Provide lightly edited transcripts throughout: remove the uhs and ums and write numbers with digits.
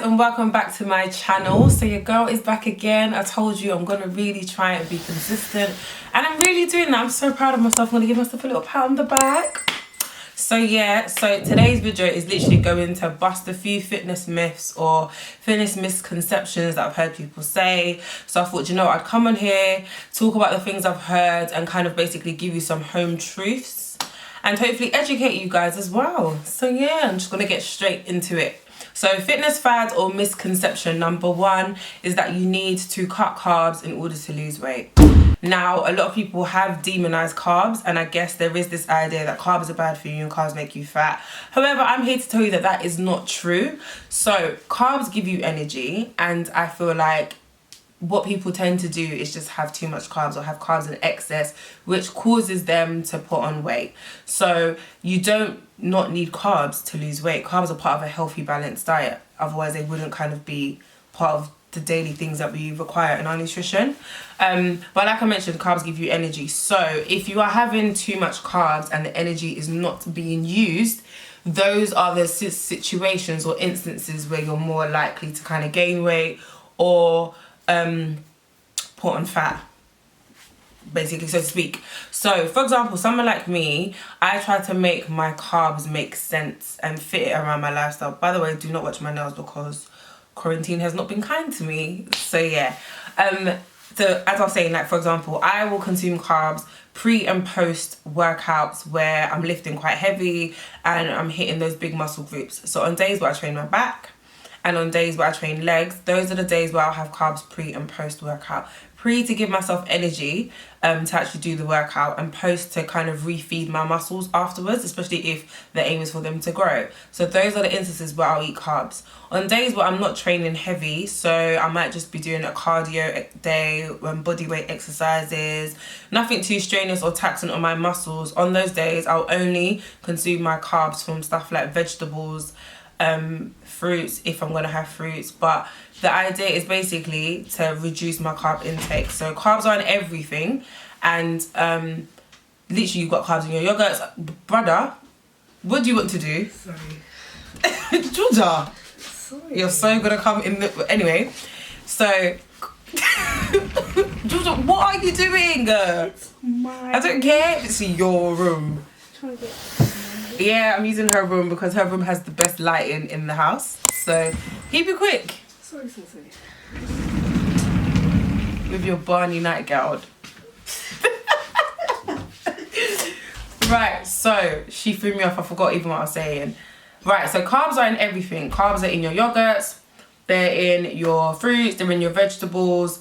And welcome back to my channel. So your girl is back again. I told you I'm gonna really try and be consistent, and I'm really doing that. I'm so proud of myself. I'm gonna give myself a little pat on the back. So yeah, so today's video is literally going to bust a few fitness myths or fitness misconceptions that I've heard people say. So I thought, you know, I'd come on here, talk about the things I've heard, and kind of basically give you some home truths and hopefully educate you guys as well. So yeah, I'm just gonna get straight into it. So fitness fad or misconception number one is that you need to cut carbs in order to lose weight. Now, a lot of people have demonized carbs, and I guess there is this idea that carbs are bad for you and carbs make you fat. However, I'm here to tell you that that is not true. So carbs give you energy, and I feel like what people tend to do is just have too much carbs or have carbs in excess, which causes them to put on weight. So you don't not need carbs to lose weight. Carbs are part of a healthy, balanced diet. Otherwise, they wouldn't kind of be part of the daily things that we require in our nutrition. But like I mentioned, carbs give you energy. So if you are having too much carbs and the energy is not being used, those are the situations or instances where you're more likely to kind of gain weight or put on fat, basically, so to speak. So for example, someone like me, I try to make my carbs make sense and fit it around my lifestyle. By the way, do not watch my nails because quarantine has not been kind to me. So yeah, so as I was saying, like for example, I will consume carbs pre and post workouts where I'm lifting quite heavy and I'm hitting those big muscle groups. So on days where I train my back and on days where I train legs, those are the days where I'll have carbs pre and post workout. Pre to give myself energy to actually do the workout, and post to kind of refeed my muscles afterwards, especially if the aim is for them to grow. So those are the instances where I'll eat carbs. On days where I'm not training heavy, so I might just be doing a cardio day, body weight exercises, nothing too strenuous or taxing on my muscles. On those days, I'll only consume my carbs from stuff like vegetables, fruits if I'm gonna have fruits. But the idea is basically to reduce my carb intake. So carbs are in everything, and literally you've got carbs in your yogurts. Brother, what do you want to do? Sorry. Georgia, Sorry. you're so gonna come in the... Anyway, so... Georgia, what are you doing? It's my... I don't care if it's your room. Trying to get... Yeah, I'm using her room because her room has the best lighting in the house. So keep it quick. Sorry, Sensei. With your Barney nightgown. Right, so she threw me off. I forgot even what I was saying. Right, so carbs are in everything. Carbs are in your yogurts, they're in your fruits, they're in your vegetables.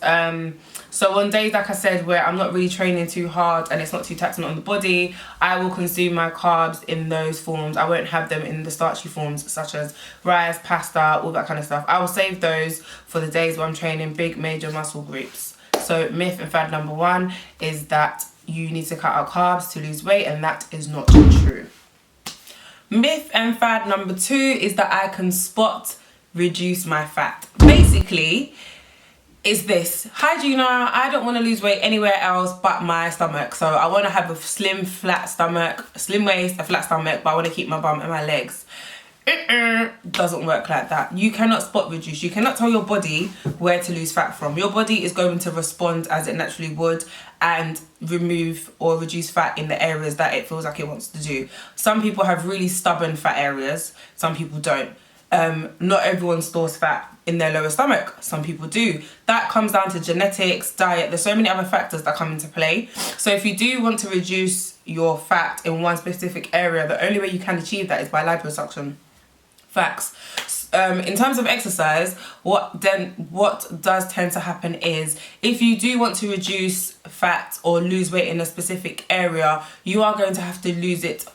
So on days, like I said, where I'm not really training too hard and it's not too taxing on the body, I will consume my carbs in those forms. I won't have them in the starchy forms such as rice, pasta, all that kind of stuff. I will save those for the days where I'm training big major muscle groups. So myth and fad number one is that you need to cut out carbs to lose weight, and that is not true. Myth and fad number two is that I can reduce my fat. Basically, is this: hi Gina, I don't want to lose weight anywhere else but my stomach. So I want to have a slim, flat stomach, slim waist, a flat stomach, but I want to keep my bum and my legs. Doesn't work like that. You cannot spot reduce. You cannot tell your body where to lose fat from. Your body is going to respond as it naturally would and remove or reduce fat in the areas that it feels like it wants to do. Some people have really stubborn fat areas, some people don't. Not everyone stores fat in their lower stomach. Some people do. That comes down to genetics, diet. There's so many other factors that come into play. So if you do want to reduce your fat in one specific area, the only way you can achieve that is by liposuction. Facts. In terms of exercise, what does tend to happen is if you do want to reduce fat or lose weight in a specific area, you are going to have to lose it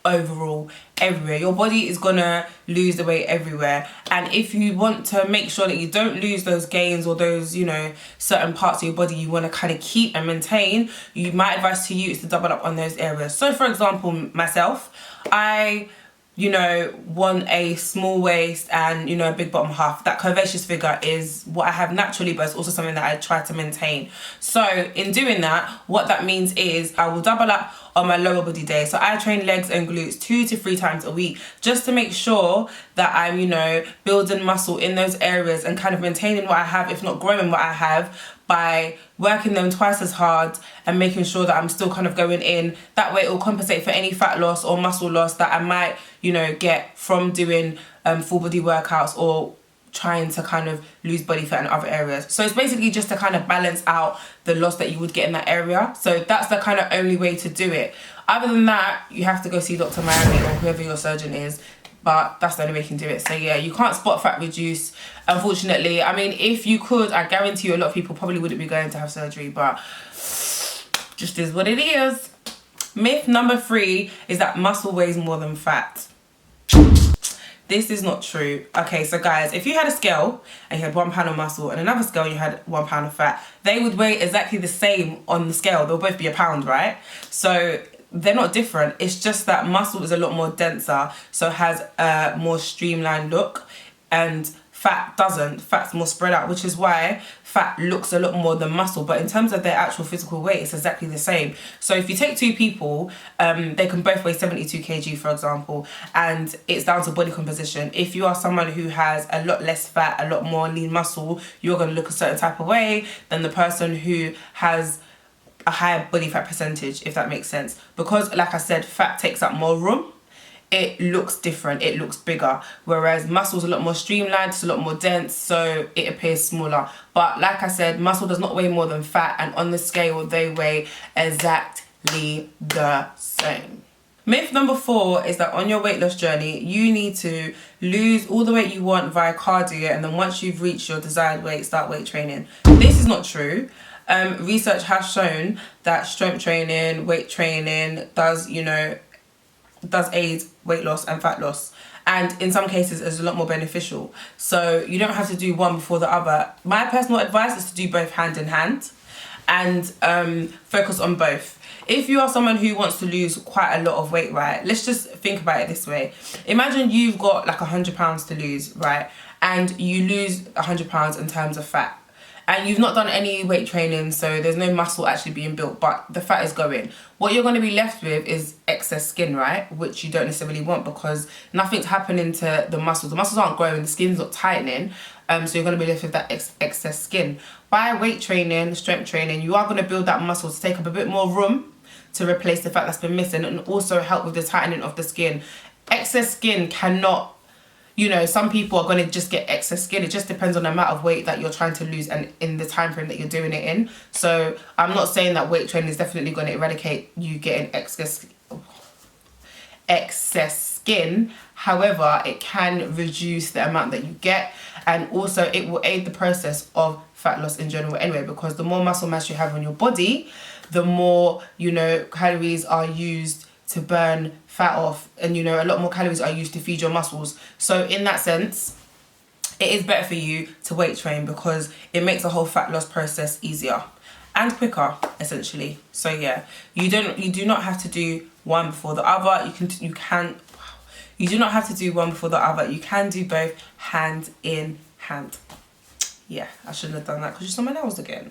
overall everywhere. Your body is gonna lose the weight everywhere, and if you want to make sure that you don't lose those gains or those, you know, certain parts of your body you want to kind of keep and maintain, my advice to you is to double up on those areas. So for example, myself, I want a small waist and, a big bottom half. That curvaceous figure is what I have naturally, but it's also something that I try to maintain. So in doing that, what that means is I will double up on my lower body day. So I train legs and glutes 2 to 3 times a week just to make sure that I'm, you know, building muscle in those areas and kind of maintaining what I have, if not growing what I have, by working them twice as hard and making sure that I'm still kind of going in. That way it will compensate for any fat loss or muscle loss that I might, you know, get from doing full body workouts or trying to kind of lose body fat in other areas. So it's basically just to kind of balance out the loss that you would get in that area. So that's the kind of only way to do it. Other than that, you have to go see Dr. Miami or whoever your surgeon is, but that's the only way you can do it. So yeah, you can't spot fat reduce, unfortunately. I mean, if you could, I guarantee you a lot of people probably wouldn't be going to have surgery, but just is what it is. Myth number 3 is that muscle weighs more than fat. This is not true. Okay, so guys, if you had a scale and you had 1 pound of muscle and another scale and you had 1 pound of fat, they would weigh exactly the same on the scale. They'll both be a pound, right? So they're not different. It's just that muscle is a lot more denser, so has a more streamlined look, and fat doesn't. Fat's more spread out, which is why fat looks a lot more than muscle. But in terms of their actual physical weight, it's exactly the same. So if you take 2 people, they can both weigh 72 kg, for example, and it's down to body composition. If you are someone who has a lot less fat, a lot more lean muscle, you're going to look a certain type of way than the person who has a higher body fat percentage, if that makes sense. Because, like I said, fat takes up more room. It looks different, it looks bigger, whereas muscle's a lot more streamlined, it's a lot more dense, so it appears smaller. But like I said, muscle does not weigh more than fat, and on the scale they weigh exactly the same. Myth number 4 is that on your weight loss journey, you need to lose all the weight you want via cardio, and then once you've reached your desired weight, start weight training. This is not true. Research has shown that strength training, weight training does aid weight loss and fat loss, and in some cases is a lot more beneficial. So you don't have to do one before the other. My personal advice is to do both hand in hand and focus on both. If you are someone who wants to lose quite a lot of weight, right, let's just think about it this way. Imagine you've got like 100 pounds to lose, right, and you lose 100 pounds in terms of fat. And you've not done any weight training, so there's no muscle actually being built, but the fat is going. What you're going to be left with is excess skin, right? Which you don't necessarily want, because nothing's happening to the muscles. The muscles aren't growing, the skin's not tightening, so you're going to be left with that excess skin. By weight training, strength training, you are going to build that muscle to take up a bit more room to replace the fat that's been missing, and also help with the tightening of the skin. Excess skin cannot... some people are going to just get excess skin. It just depends on the amount of weight that you're trying to lose and in the time frame that you're doing it in. So I'm not saying that weight training is definitely going to eradicate you getting excess skin. However, it can reduce the amount that you get, and also it will aid the process of fat loss in general anyway, because the more muscle mass you have on your body, the more, calories are used to burn fat off, and a lot more calories are used to feed your muscles. So in that sense, it is better for you to weight train, because it makes the whole fat loss process easier and quicker, essentially. So yeah, you do not have to do one before the other. You do not have to do one before the other. You can do both hand in hand. Yeah, I shouldn't have done that because you saw my nails again.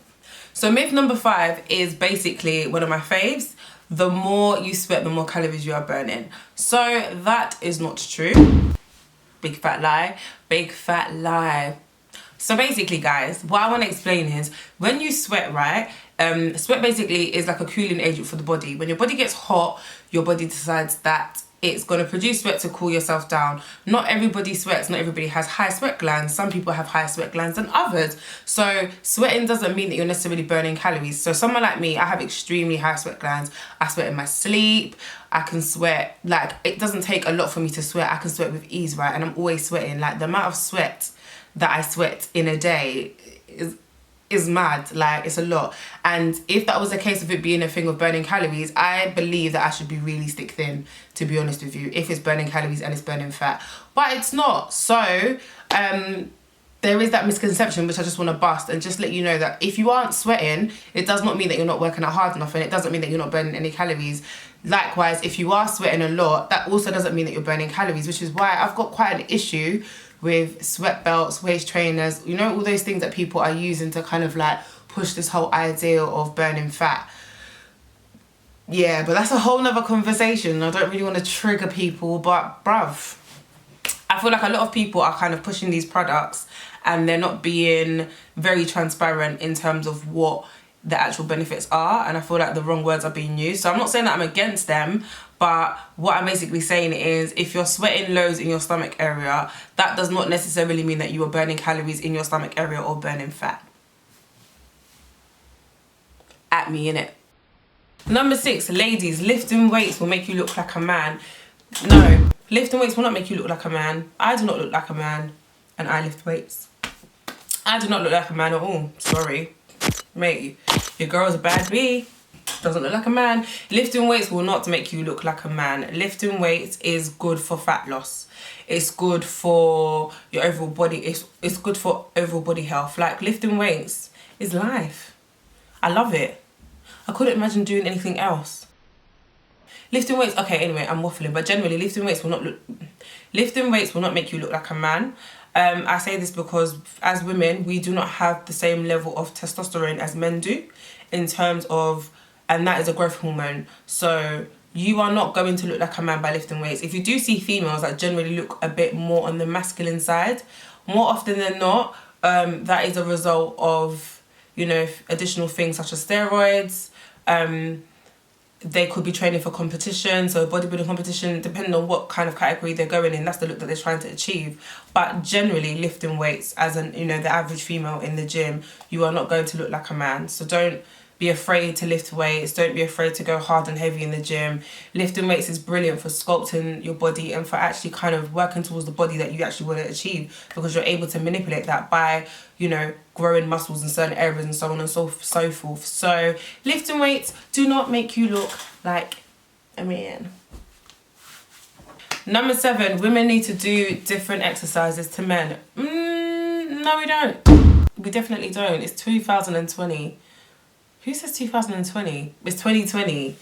So myth number 5 is basically one of my faves. The more you sweat, the more calories you are burning. So that is not true. Big fat lie. Big fat lie. So basically, guys, what I want to explain is when you sweat, right? Sweat basically is like a cooling agent for the body. When your body gets hot, your body decides that it's going to produce sweat to cool yourself down. Not everybody sweats. Not everybody has high sweat glands. Some people have higher sweat glands than others. So sweating doesn't mean that you're necessarily burning calories. So someone like me, I have extremely high sweat glands. I sweat in my sleep. I can sweat. Like, it doesn't take a lot for me to sweat. I can sweat with ease, right? And I'm always sweating. Like, the amount of sweat that I sweat in a day is mad. Like, it's a lot. And if that was the case of it being a thing of burning calories, I believe that I should be really stick thin, to be honest with you, if it's burning calories and it's burning fat. But it's not. So there is that misconception, which I just want to bust and just let you know that if you aren't sweating, it does not mean that you're not working out hard enough, and it doesn't mean that you're not burning any calories. Likewise, if you are sweating a lot, that also doesn't mean that you're burning calories, which is why I've got quite an issue with sweat belts, waist trainers, all those things that people are using to kind of like push this whole idea of burning fat. yeah, but that's a whole nother conversation. I don't really want to trigger people, but bruv, I feel like a lot of people are kind of pushing these products and they're not being very transparent in terms of what the actual benefits are, and I feel like the wrong words are being used. So I'm not saying that I'm against them, but what I'm basically saying is if you're sweating loads in your stomach area, that does not necessarily mean that you are burning calories in your stomach area or burning fat. At me, innit? Number 6, ladies, lifting weights will make you look like a man. No, lifting weights will not make you look like a man. I do not look like a man and I lift weights. I do not look like a man at all. Sorry. Mate, your girl's a bad bee. Doesn't look like a man. Lifting weights will not make you look like a man. Lifting weights is good for fat loss. It's good for your overall body. It's good for overall body health. Like, lifting weights is life. I love it. I couldn't imagine doing anything else. Lifting weights, okay, anyway, I'm waffling, but generally lifting weights will not make you look like a man. I say this because as women, we do not have the same level of testosterone as men do in terms of, and that is a growth hormone. So you are not going to look like a man by lifting weights. If you do see females that generally look a bit more on the masculine side, more often than not, that is a result of, you know, additional things such as steroids. They could be training for competition, so bodybuilding competition, depending on what kind of category they're going in, that's the look that they're trying to achieve. But generally, lifting weights, as an, you know, the average female in the gym, you are not going to look like a man. So don't be afraid to lift weights. Don't be afraid to go hard and heavy in the gym. Lifting weights is brilliant for sculpting your body and for actually kind of working towards the body that you actually want to achieve, because you're able to manipulate that by, you know, growing muscles in certain areas and so on and so forth. So lifting weights do not make you look like a man. Number 7, women need to do different exercises to men. No, we don't. We definitely don't. It's 2020. Who says 2020? It's 2020.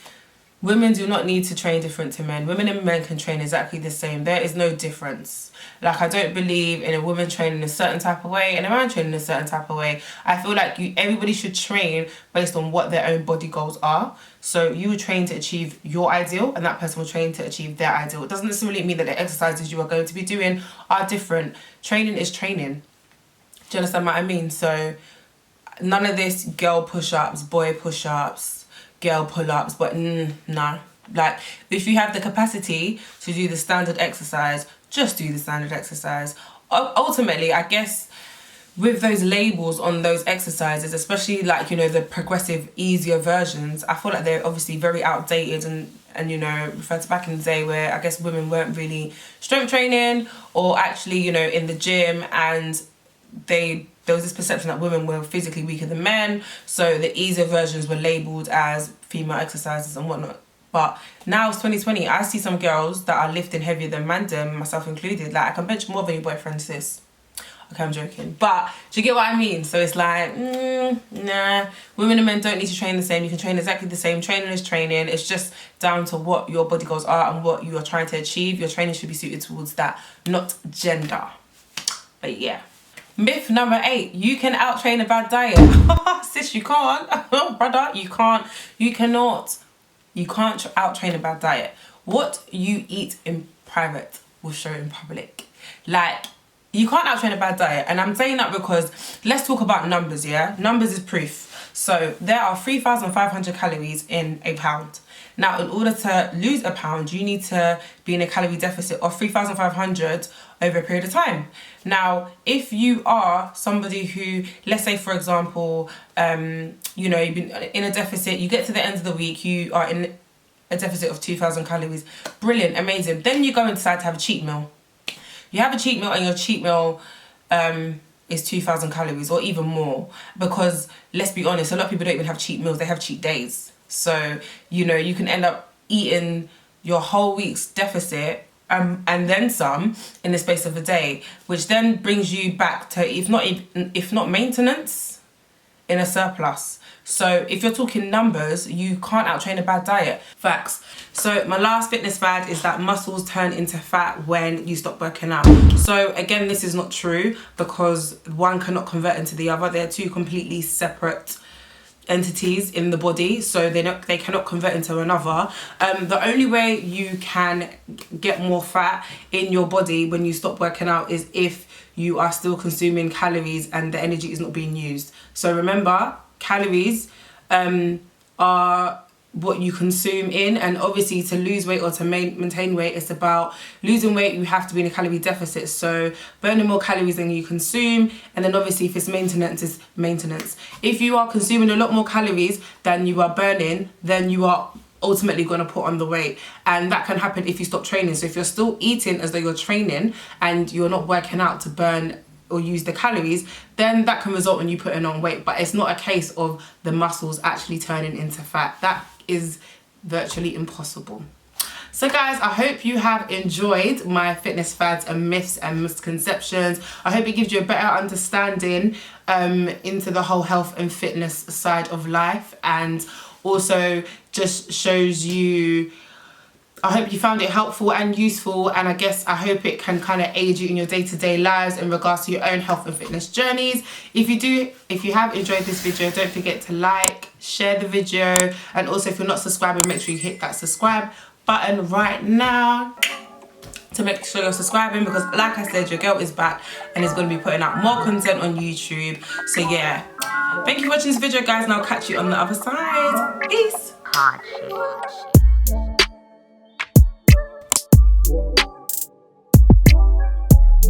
Women do not need to train different to men. Women and men can train exactly the same. There is no difference. Like, I don't believe in a woman training a certain type of way and a man training a certain type of way. I feel like everybody should train based on what their own body goals are. So you would train to achieve your ideal and that person will train to achieve their ideal. It doesn't necessarily mean that the exercises you are going to be doing are different. Training is training. Do you understand what I mean? So none of this girl push-ups, boy push-ups, girl pull-ups, but no. Like, if you have the capacity to do the standard exercise, just do the standard exercise. Ultimately, I guess, with those labels on those exercises, especially like, you know, the progressive, easier versions, I feel like they're obviously very outdated and you know, refer to back in the day where I guess women weren't really strength training or actually, you know, in the gym, and there was this perception that women were physically weaker than men, so the easier versions were labelled as female exercises and whatnot. But now it's 2020, I see some girls that are lifting heavier than mandem, myself included. Like, I can bench more than your boyfriend, sis. Okay, I'm joking. But do you get what I mean? So it's like, nah, women and men don't need to train the same. You can train exactly the same. Training is training. It's just down to what your body goals are and what you are trying to achieve. Your training should be suited towards that, not gender. But yeah. Myth number 8, you can out-train a bad diet. Sis, you can't. Brother, you can't. You cannot. You can't out-train a bad diet. What you eat in private will show in public. Like, you can't out-train a bad diet. And I'm saying that because, let's talk about numbers, yeah? Numbers is proof. So there are 3,500 calories in a pound. Now, in order to lose a pound, you need to be in a calorie deficit of 3,500 over a period of time. Now, if you are somebody who, let's say, for example, you know, you've been in a deficit, you get to the end of the week, you are in a deficit of 2,000 calories. Brilliant, amazing. Then you go and decide to have a cheat meal. You have a cheat meal and your cheat meal is 2,000 calories or even more, because let's be honest, a lot of people don't even have cheat meals, they have cheat days. So, you know, you can end up eating your whole week's deficit and then some in the space of a day, which then brings you back to, if not maintenance, in a surplus. So if you're talking numbers, you can't out-train a bad diet. Facts. So my last fitness fad is that muscles turn into fat when you stop working out. So again, this is not true, because one cannot convert into the other. They're two completely separate entities in the body, so they cannot convert into another. The only way you can get more fat in your body when you stop working out is if you are still consuming calories and the energy is not being used. So remember, calories are what you consume in, and obviously to lose weight or to maintain weight, it's about losing weight. You have to be in a calorie deficit, so burning more calories than you consume. And then obviously if it's maintenance, it's maintenance. If you are consuming a lot more calories than you are burning, then you are ultimately going to put on the weight, and that can happen if you stop training. So if you're still eating as though you're training and you're not working out to burn or use the calories, then that can result in you putting on weight. But it's not a case of the muscles actually turning into fat. That is virtually impossible. So guys, I hope you have enjoyed my fitness fads and myths and misconceptions. I hope it gives you a better understanding into the whole health and fitness side of life, and also just shows you, I hope you found it helpful and useful, and I guess I hope it can kind of aid you in your day-to-day lives in regards to your own health and fitness journeys. If you have enjoyed this video, don't forget to like, share the video, and also if you're not subscribing, make sure you hit that subscribe button right now to make sure you're subscribing, because like I said, your girl is back and is going to be putting out more content on YouTube. So yeah, thank you for watching this video guys, and I'll catch you on the other side. Peace.